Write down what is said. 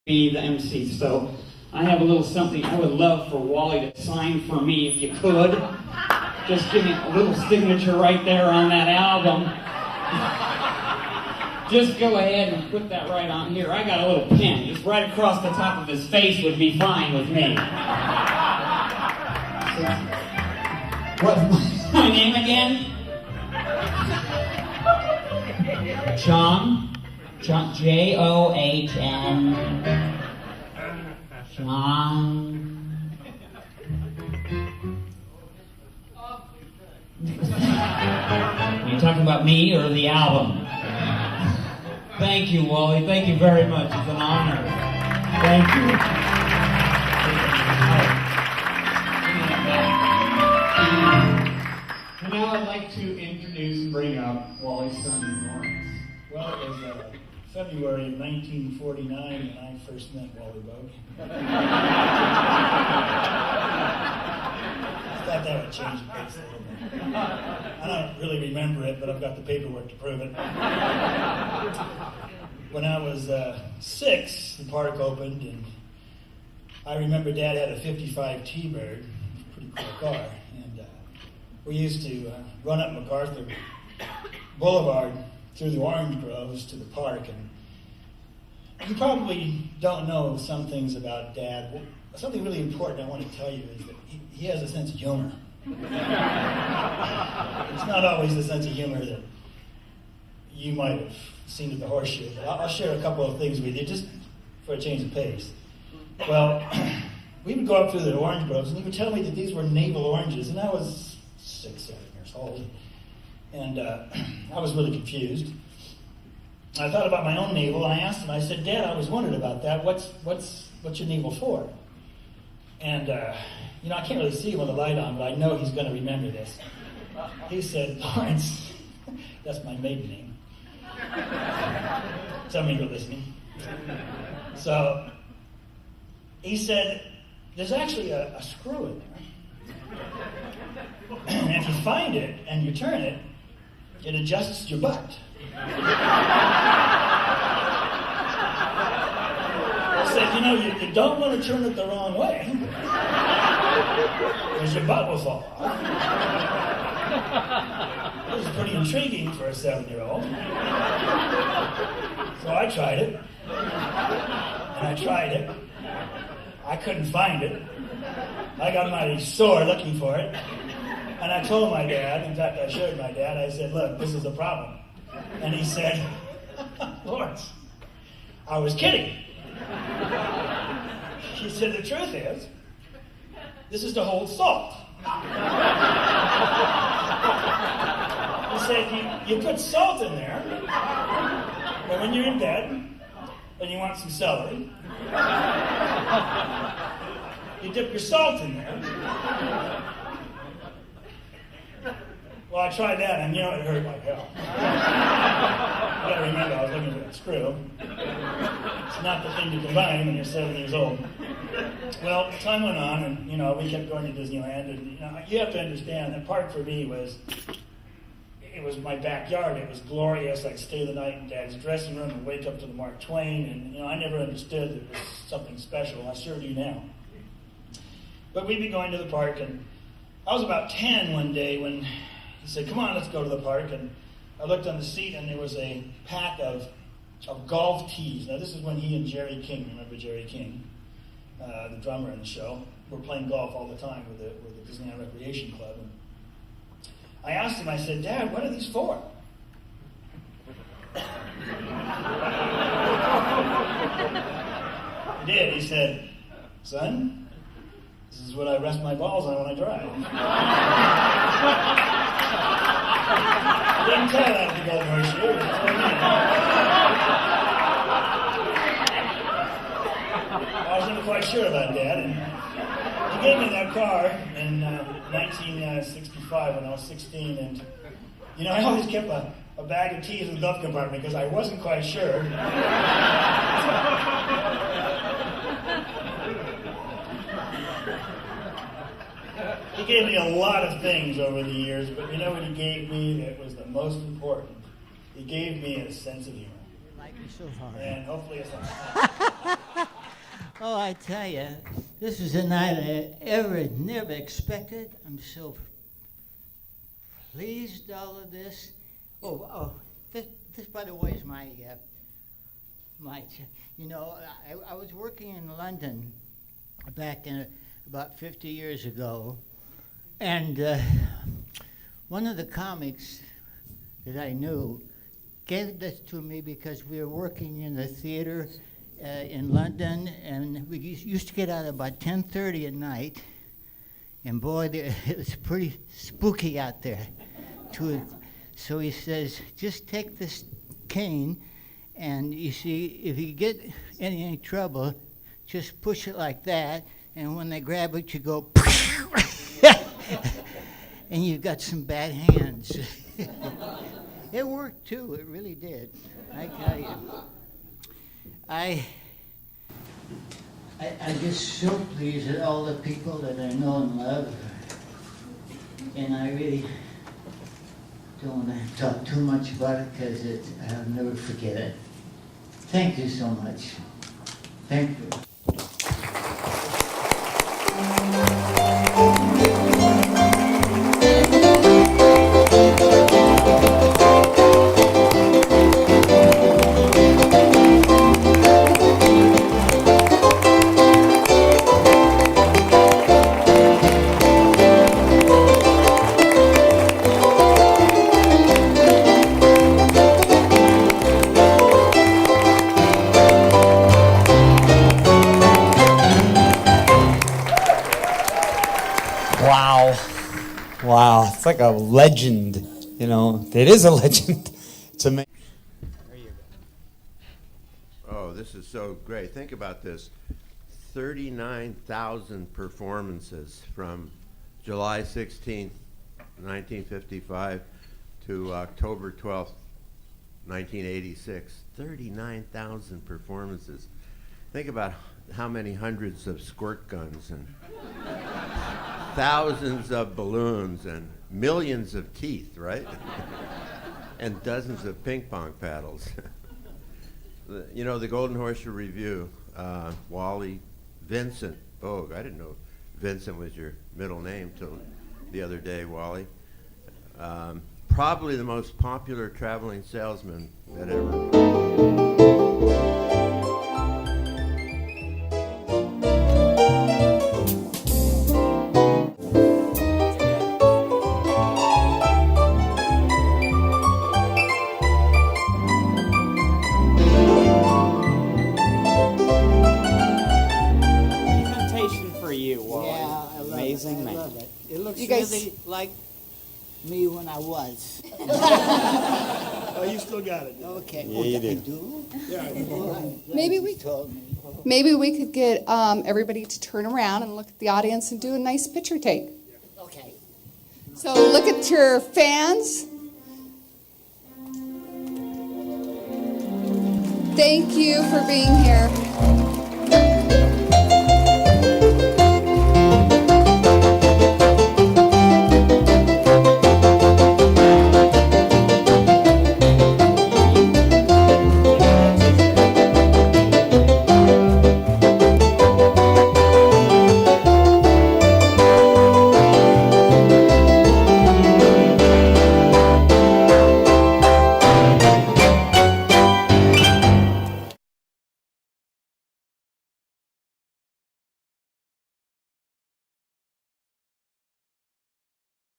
be the MC. So I have a little something I would love for Wally to sign for me if you could. Just give me a little signature right there on that album. Just go ahead and put that right on here. I got a little pen. Just right across the top of his face would be fine with me. What's my name again? John, John. John. Are you talking about me or the album? Thank you, Wally. Thank you very much. It's an honor. Thank you. And now I'd like to introduce and bring up Wally's son, Lawrence. Well, it was February of 1949 when I first met Wally Boag. I thought that would change the pace a little bit. I don't really remember it, but I've got the paperwork to prove it. When I was 6, the park opened, and I remember Dad had a 55 T-Bird, a pretty cool car, and we used to run up MacArthur Boulevard through the orange groves to the park. And you probably don't know some things about Dad. Well, something really important I want to tell you is that he has a sense of humor. It's not always the sense of humor that you might have seen at the horseshoe. But I'll share a couple of things with you just for a change of pace. Well, we would go up through the orange groves, and he would tell me that these were navel oranges, and I was 6, 7 years old. And I was really confused. I thought about my own navel, and I asked him, I said, Dad, I was wondering about that. What's your navel for? And, I can't really see him with the light on, but I know he's going to remember this. He said, Lawrence, that's my maiden name. Some of you are listening. So, he said, there's actually a screw in there. And if you find it and you turn it, it adjusts your butt. I said, you don't want to turn it the wrong way, because your butt will fall off. It was pretty intriguing for a 7-year-old. So I tried it. And I tried it. I couldn't find it. I got mighty sore looking for it. And I told my dad, in fact I showed my dad, I said, look, this is a problem. And he said, Lawrence, I was kidding. He said, the truth is, this is to hold salt. He said, you put salt in there, but when you're in bed, and you want some celery, you dip your salt in there. Well, I tried that, and it hurt like hell. But I remember I was looking for that screw. It's not the thing to combine when you're 7 years old. Well, time went on, and, we kept going to Disneyland, and, you have to understand, that park for me was my backyard. It was glorious. I'd stay the night in Dad's dressing room and wake up to the Mark Twain, and, I never understood that it was something special. I sure do now. But we'd be going to the park, and I was about 10 one day when he said, come on, let's go to the park. And I looked on the seat, and there was a pack of golf tees. Now, this is when he and Jerry King, remember Jerry King, the drummer in the show, were playing golf all the time with the Disneyland Recreation Club. And I asked him, I said, Dad, what are these for? He did. He said, son, this is what I rest my balls on when I drive. I didn't tell that to the Golden Horseshoe. I was never quite sure about Dad. And he gave me that car in 1965 when I was 16. And, I always kept a bag of teas in the glove compartment because I wasn't quite sure. He gave me a lot of things over the years, but you know what he gave me that was the most important? He gave me a sense of humor. You like me so hard. And hopefully it's not. Oh, I tell you, this is a night I never expected. I'm so pleased all of this. This by the way is I was working in London back in about 50 years ago, and one of the comics that I knew gave this to me because we were working in the theater in London, and we used to get out about 10:30 at night, and boy, it was pretty spooky out there. So he says, just take this cane, and you see, if you get in any trouble, just push it like that, and when they grab it, you go, and you've got some bad hands. It worked too, it really did, I tell you. I'm just so pleased at all the people that I know and love, and I really don't want to talk too much about it because I'll never forget it. Thank you so much. Thank you. Wow, it's like a legend, you know. It is a legend to me. Oh, this is so great. Think about this. 39,000 performances from July 16th, 1955 to October 12th, 1986. 39,000 performances. Think about how many hundreds of squirt guns and thousands of balloons and millions of teeth, right? And dozens of ping pong paddles. You know, the Golden Horseshoe Review, Wally, Vincent Boag. I didn't know Vincent was your middle name till the other day, Wally. Probably the most popular traveling salesman that ever. Amazing man. I love it. It looks You guys- really like me when I was. Oh, you still got it. Okay. Yeah, you I do. do? Yeah, you do. Well, I'm glad Maybe you we- told me. Maybe we could get everybody to turn around and look at the audience and do a nice picture take. Okay. So look at your fans. Thank you for being here.